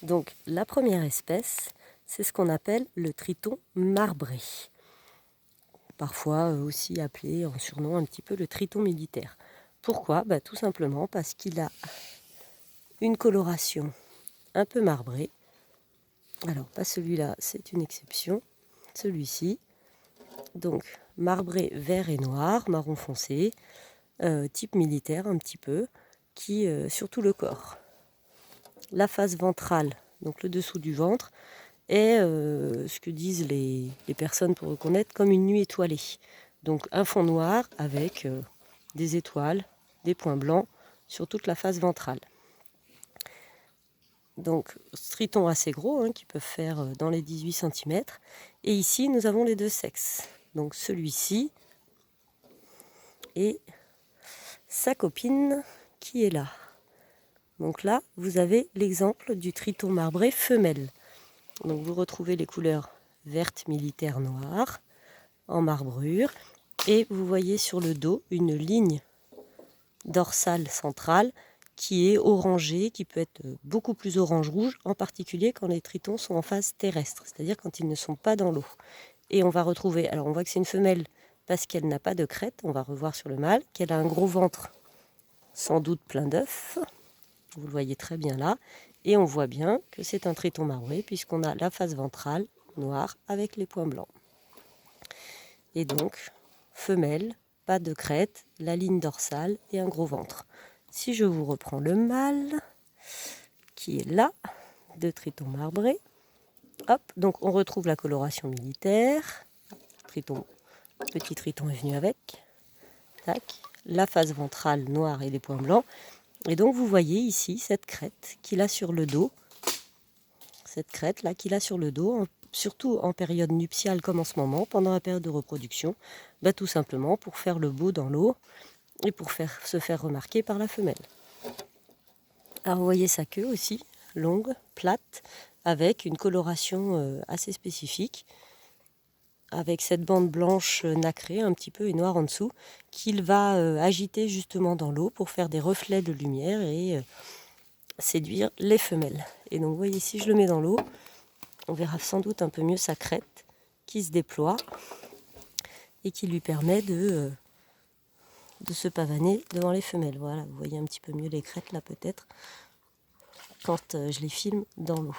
Donc la première espèce, c'est ce qu'on appelle le triton marbré. Parfois aussi appelé en surnom un petit peu le triton militaire. Pourquoi? Tout simplement parce qu'il a une coloration un peu marbrée. Alors pas celui-là, c'est une exception. Celui-ci, donc marbré vert et noir, marron foncé, type militaire un petit peu, qui sur tout le corps. La face ventrale, donc le dessous du ventre, est ce que disent les personnes pour reconnaître comme une nuit étoilée. Donc un fond noir avec des étoiles, des points blancs sur toute la face ventrale. Donc tritons assez gros, qui peuvent faire dans les 18 cm. Et ici, nous avons les deux sexes. Donc celui-ci et sa copine qui est là. Donc là, vous avez l'exemple du triton marbré femelle. Donc vous retrouvez les couleurs verte militaire noire en marbrure. Et vous voyez sur le dos une ligne dorsale centrale qui est orangée, qui peut être beaucoup plus orange-rouge, en particulier quand les tritons sont en phase terrestre, c'est-à-dire quand ils ne sont pas dans l'eau. Et on va retrouver, alors on voit que c'est une femelle parce qu'elle n'a pas de crête, on va revoir sur le mâle, qu'elle a un gros ventre, sans doute plein d'œufs, vous le voyez très bien là, et on voit bien que c'est un triton marbré puisqu'on a la face ventrale noire avec les points blancs. Et donc, femelle, pas de crête, la ligne dorsale et un gros ventre. Si je vous reprends le mâle, qui est là, de triton marbré, hop, donc on retrouve la coloration militaire, petit triton est venu avec, tac, la face ventrale noire et les points blancs, et donc vous voyez ici cette crête qu'il a sur le dos, cette crête là qu'il a sur le dos, surtout en période nuptiale comme en ce moment, pendant la période de reproduction, tout simplement pour faire le beau dans l'eau et pour se faire remarquer par la femelle. Alors vous voyez sa queue aussi, longue, plate, avec une coloration assez spécifique, avec cette bande blanche nacrée un petit peu et noire en dessous, qu'il va agiter justement dans l'eau pour faire des reflets de lumière et séduire les femelles. Et donc vous voyez, si je le mets dans l'eau, on verra sans doute un peu mieux sa crête qui se déploie et qui lui permet de se pavaner devant les femelles. Voilà, vous voyez un petit peu mieux les crêtes là peut-être quand je les filme dans l'eau.